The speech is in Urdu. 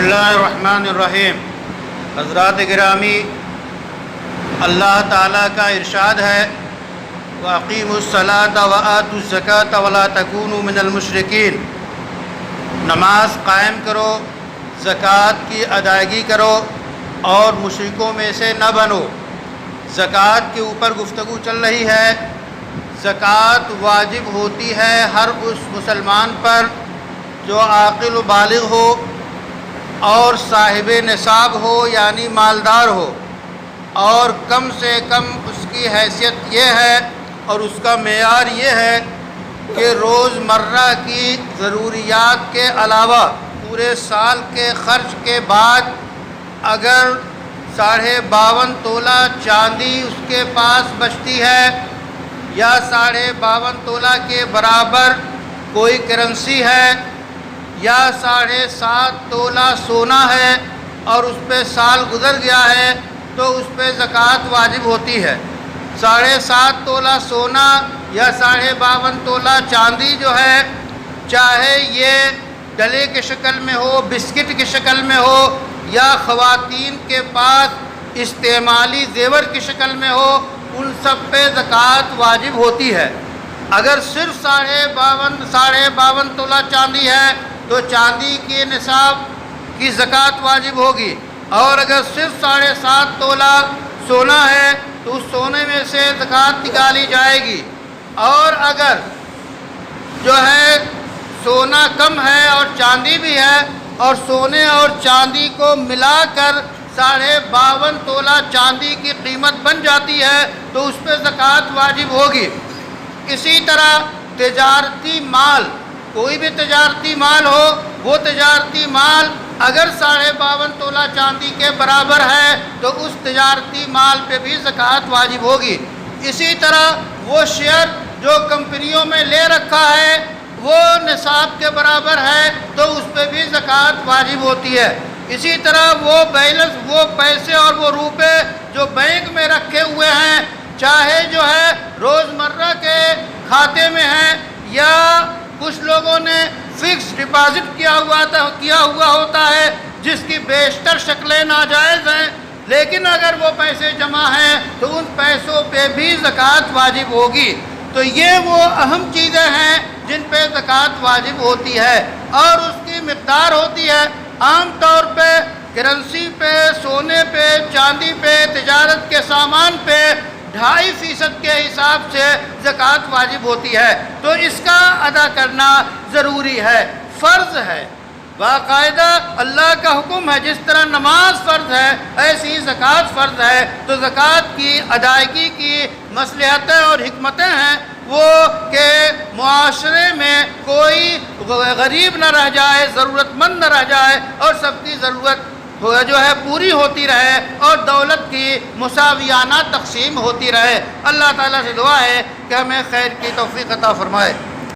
اللہ الرحمن الرحیم۔ حضرات گرامی، اللہ تعالیٰ کا ارشاد ہے وَأَقِيمُوا الصَّلَاةَ وَآتُوا الزَّكَاةَ وَلَا تَكُونُوا مِنَ الْمُشْرِكِينَ۔ نماز قائم کرو، زکوٰۃ کی ادائیگی کرو اور مشرکوں میں سے نہ بنو۔ زکوٰۃ کے اوپر گفتگو چل رہی ہے۔ زکوٰۃ واجب ہوتی ہے ہر اس مسلمان پر جو عاقل و بالغ ہو اور صاحب نصاب ہو، یعنی مالدار ہو، اور کم سے کم اس کی حیثیت یہ ہے اور اس کا معیار یہ ہے کہ روز مرہ کی ضروریات کے علاوہ پورے سال کے خرچ کے بعد اگر 52.5 تولہ چاندی اس کے پاس بچتی ہے یا 52.5 تولہ کے برابر کوئی کرنسی ہے یا 7.5 تولہ سونا ہے اور اس پہ سال گزر گیا ہے تو اس پہ زکوٰۃ واجب ہوتی ہے۔ 7.5 تولہ سونا یا 52.5 تولہ چاندی جو ہے، چاہے یہ ڈلے کی شکل میں ہو، بسکٹ کی شکل میں ہو، یا خواتین کے پاس استعمالی زیور کی شکل میں ہو، ان سب پہ زکوٰۃ واجب ہوتی ہے۔ اگر صرف 52.5 تولہ چاندی ہے تو چاندی کے نصاب کی زکوٰۃ واجب ہوگی، اور اگر صرف 7.5 تولہ سونا ہے تو اس سونے میں سے زکوٰۃ نکالی جائے گی۔ اور اگر جو ہے سونا کم ہے اور چاندی بھی ہے اور سونے اور چاندی کو ملا کر 52.5 تولہ چاندی کی قیمت بن جاتی ہے تو اس پہ زکوٰۃ واجب ہوگی۔ اسی طرح تجارتی مال، کوئی بھی تجارتی مال ہو، وہ تجارتی مال اگر 52.5 تولہ چاندی کے برابر ہے تو اس تجارتی مال پہ بھی زکوٰۃ واجب ہوگی۔ اسی طرح وہ شیئر جو کمپنیوں میں لے رکھا ہے وہ نصاب کے برابر ہے تو اس پہ بھی زکوٰۃ واجب ہوتی ہے۔ اسی طرح وہ بیلنس، وہ پیسے اور وہ روپے جو بینک میں رکھے ہوئے ہیں، چاہے جو ہے روزمرہ کے کھاتے میں ہیں یا کچھ لوگوں نے فکس ڈپازٹ کیا ہوا ہوتا ہے جس کی بیشتر شکلیں ناجائز ہیں، لیکن اگر وہ پیسے جمع ہیں تو ان پیسوں پہ بھی زکوٰۃ واجب ہوگی۔ تو یہ وہ اہم چیزیں ہیں جن پہ زکوٰۃ واجب ہوتی ہے اور اس کی مقدار ہوتی ہے۔ عام طور پہ کرنسی پہ، سونے پہ، چاندی پہ، تجارت کے سامان پہ 2.5% کے حساب سے زکوٰۃ واجب ہوتی ہے، تو اس کا ادا کرنا ضروری ہے، فرض ہے، باقاعدہ اللہ کا حکم ہے۔ جس طرح نماز فرض ہے ایسی ہی زکوٰۃ فرض ہے، تو زکوٰۃ کی ادائیگی کی مصلحتیں اور حکمتیں ہیں وہ کہ معاشرے میں کوئی غریب نہ رہ جائے، ضرورت مند نہ رہ جائے اور سب کی ضرورت جو ہے پوری ہوتی رہے اور دولت کی مساویانہ تقسیم ہوتی رہے۔ اللہ تعالیٰ سے دعا ہے کہ ہمیں خیر کی توفیق عطا فرمائے۔